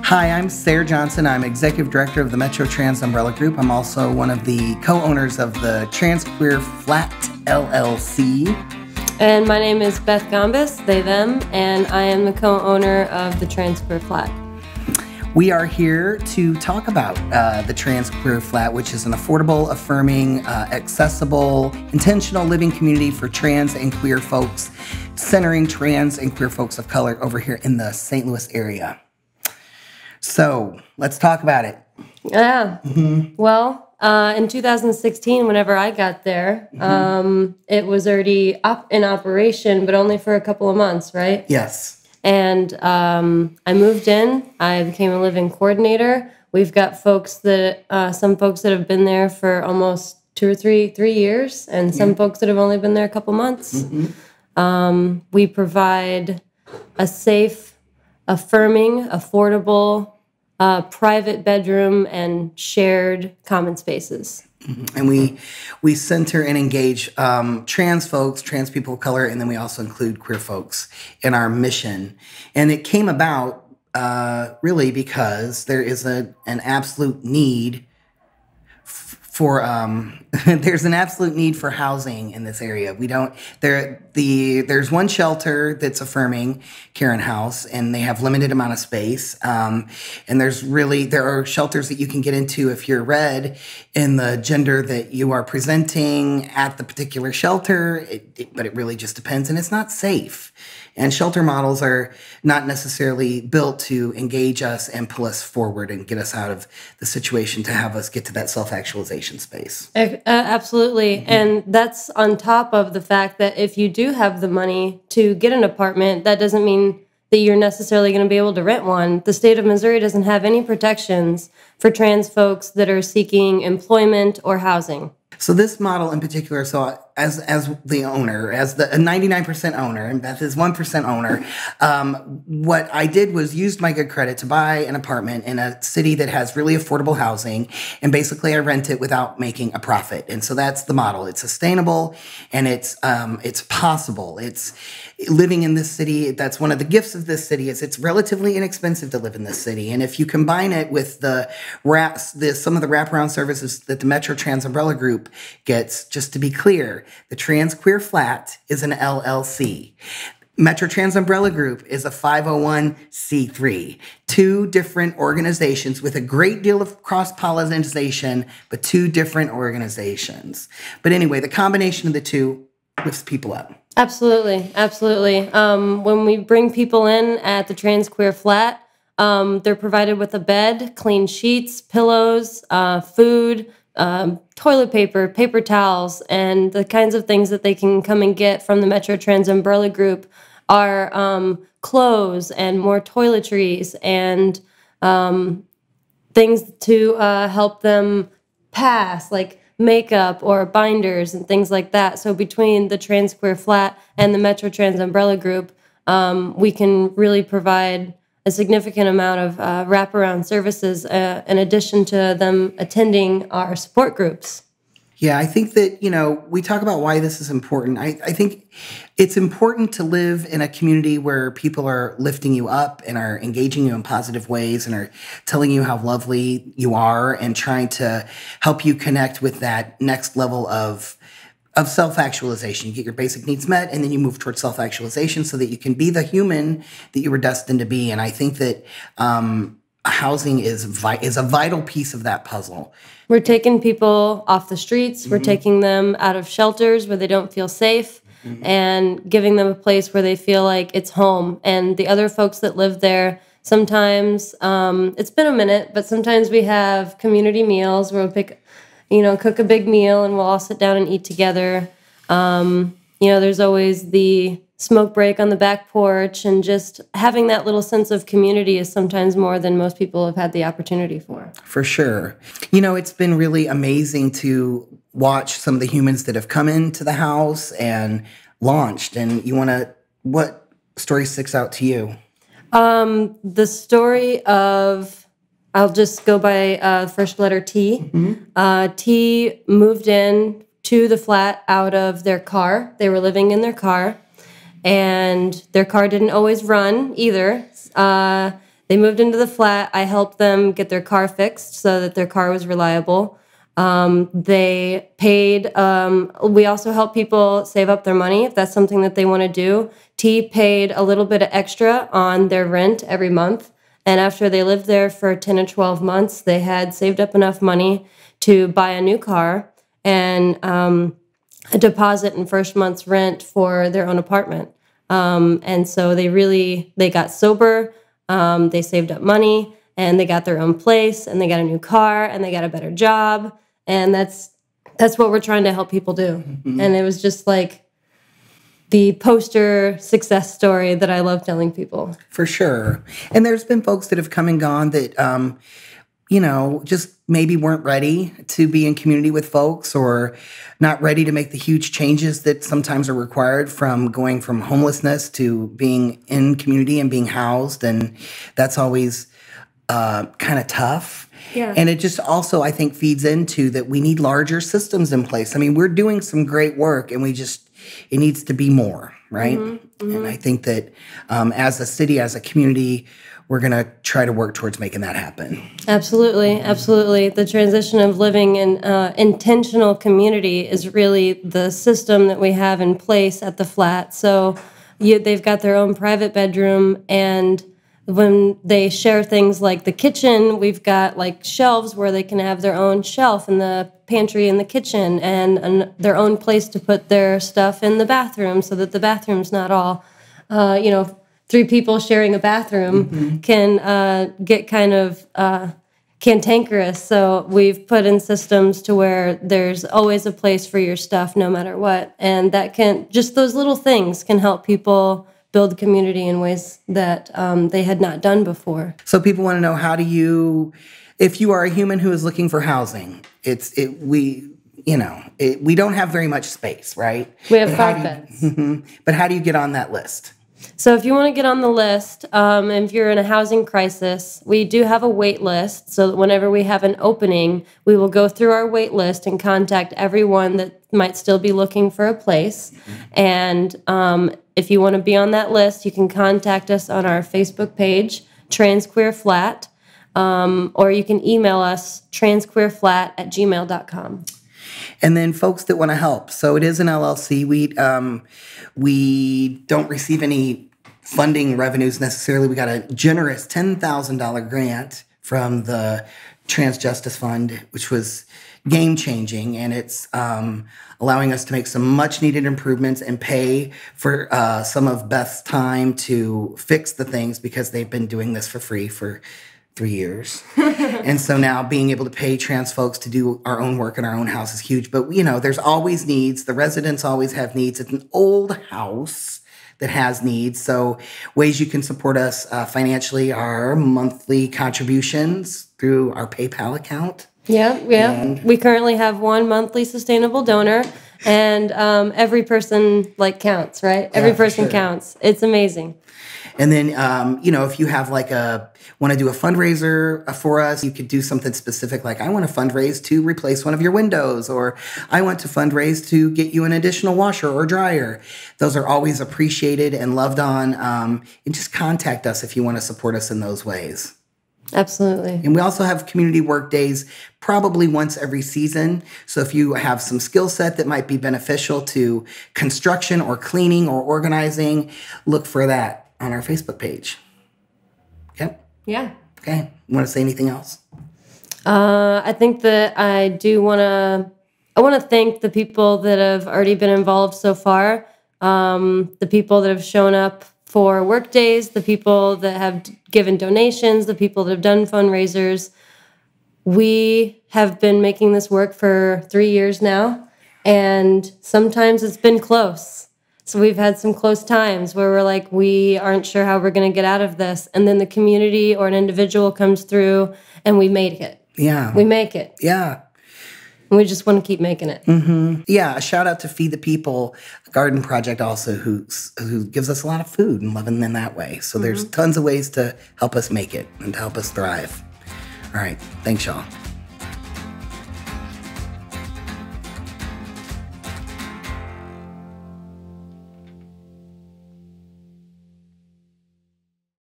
Hi, I'm Sarah Johnson. I'm Executive Director of the Metro Trans Umbrella Group. I'm also one of the co-owners of the Trans Queer Flat LLC. And my name is Beth Gombis, they, them, and I am the co-owner of the Trans Queer Flat. We are here to talk about the Trans Queer Flat, which is an affordable, affirming, accessible, intentional living community for trans and queer folks, centering trans and queer folks of color over here in the St. Louis area. So let's talk about it. Yeah. Well, in 2016, whenever I got there, it was already in operation, but only for a couple of months, right? Yes. And I moved in. I became a living coordinator. We've got folks that, some folks that have been there for almost 2 or 3 years, and some folks that have only been there a couple months. We provide a safe, affirming, affordable, private bedroom and shared common spaces. And we center and engage trans folks, trans people of color, and then we also include queer folks in our mission. And it came about really because there is an absolute need for there's an absolute need for housing in this area. There's one shelter that's affirming, Karen House, and they have limited amount of space. And there are shelters that you can get into if you're red in the gender that you are presenting at the particular shelter, but it really just depends, and it's not safe. And shelter models are not necessarily built to engage us and pull us forward and get us out of the situation to have us get to that self-actualization space. Absolutely. And that's on top of the fact that if you do have the money to get an apartment, that doesn't mean that you're necessarily going to be able to rent one. The state of Missouri doesn't have any protections for trans folks that are seeking employment or housing. So this model in particular, so as the owner, as the 99% owner, and Beth is 1% owner, what I did was used my good credit to buy an apartment in a city that has really affordable housing, and basically I rent it without making a profit. And so that's the model. It's sustainable, and it's possible. It's living in this city. That's one of the gifts of this city, is it's relatively inexpensive to live in this city. And if you combine it with some of the wraparound services that the Metro Trans Umbrella Group gets, just to be clear, the Trans Queer Flat is an LLC. Metro Trans Umbrella Group is a 501c3. 2 different organizations with a great deal of cross-pollination, but 2 different organizations. But anyway, the combination of the two lifts people up. Absolutely. Absolutely. When we bring people in at the Trans Queer Flat, they're provided with a bed, clean sheets, pillows, food, toilet paper, paper towels, and the kinds of things that they can come and get from the Metro Trans Umbrella Group are clothes and more toiletries and things to help them pass, like makeup or binders and things like that. So between the Trans Queer Flat and the Metro Trans Umbrella Group, we can really provide a significant amount of wraparound services in addition to them attending our support groups. Yeah, I think that, we talk about why this is important. I think it's important to live in a community where people are lifting you up and are engaging you in positive ways and are telling you how lovely you are and trying to help you connect with that next level of self-actualization. You get your basic needs met, and then you move towards self-actualization so that you can be the human that you were destined to be. And I think that housing is a vital piece of that puzzle. We're taking people off the streets. We're taking them out of shelters where they don't feel safe and giving them a place where they feel like it's home. And the other folks that live there, sometimes, it's been a minute, but sometimes we have community meals where we'll cook a big meal and we'll all sit down and eat together. There's always the smoke break on the back porch, and just having that little sense of community is sometimes more than most people have had the opportunity for. For sure. It's been really amazing to watch some of the humans that have come into the house and launched. And what story sticks out to you? The story of, I'll just go by first letter T. T moved in to the flat out of their car. They were living in their car, and their car didn't always run either. They moved into the flat. I helped them get their car fixed so that their car was reliable. They paid, we also help people save up their money if that's something that they want to do. T paid a little bit of extra on their rent every month. And after they lived there for 10 or 12 months, they had saved up enough money to buy a new car and a deposit and first month's rent for their own apartment. And so they got sober, they saved up money, and they got their own place, and they got a new car, and they got a better job. And that's what we're trying to help people do. Mm-hmm. And it was just like the poster success story that I love telling people. For sure. And there's been folks that have come and gone that, just maybe weren't ready to be in community with folks or not ready to make the huge changes that sometimes are required from going from homelessness to being in community and being housed. And that's always kind of tough. Yeah. And it just also, I think, feeds into that we need larger systems in place. I mean, we're doing some great work and it needs to be more, right? Mm-hmm, mm-hmm. And I think that as a city, as a community, we're going to try to work towards making that happen. Absolutely, absolutely. The transition of living in intentional community is really the system that we have in place at the flat. So they've got their own private bedroom, and when they share things like the kitchen, we've got like shelves where they can have their own shelf in the pantry in the kitchen and their own place to put their stuff in the bathroom so that the bathroom's not all, 3 people sharing a bathroom mm-hmm. can get kind of cantankerous. So we've put in systems to where there's always a place for your stuff no matter what. And just those little things can help people build community in ways that they had not done before. So people want to know, if you are a human who is looking for housing, we don't have very much space, right? We have 5 beds. Mm-hmm, but how do you get on that list? So if you want to get on the list, if you're in a housing crisis, we do have a wait list. So that whenever we have an opening, we will go through our wait list and contact everyone that might still be looking for a place. Mm-hmm. And if you want to be on that list, you can contact us on our Facebook page, transqueerflat, or you can email us transqueerflat@gmail.com. And then folks that want to help. So it is an LLC. We don't receive any funding revenues necessarily. We got a generous $10,000 grant from the Trans Justice Fund, which was game-changing, and it's allowing us to make some much-needed improvements and pay for some of Beth's time to fix the things because they've been doing this for free for 3 years. And so now being able to pay trans folks to do our own work in our own house is huge. But, there's always needs. The residents always have needs. It's an old house that has needs. So ways you can support us financially are monthly contributions through our PayPal account. Yeah. And we currently have 1 monthly sustainable donor, and every person counts, right? Every person counts. It's amazing. And then, if you have want to do a fundraiser for us, you could do something specific like I want to fundraise to replace one of your windows, or I want to fundraise to get you an additional washer or dryer. Those are always appreciated and loved on. And just contact us if you want to support us in those ways. Absolutely. And we also have community work days probably once every season. So if you have some skill set that might be beneficial to construction or cleaning or organizing, look for that on our Facebook page. Okay? Yeah. Okay. You want to say anything else? I think that I want to thank the people that have already been involved so far, the people that have shown up for work days, the people that have given donations, the people that have done fundraisers. We have been making this work for 3 years now, and sometimes it's been close. So we've had some close times where we're like, we aren't sure how we're going to get out of this. And then the community or an individual comes through and we make it. Yeah. We make it. Yeah. And we just want to keep making it. Mm-hmm. Yeah. A shout out to Feed the People Garden Project also, who gives us a lot of food and loving them that way. So there's tons of ways to help us make it and to help us thrive. All right. Thanks, y'all.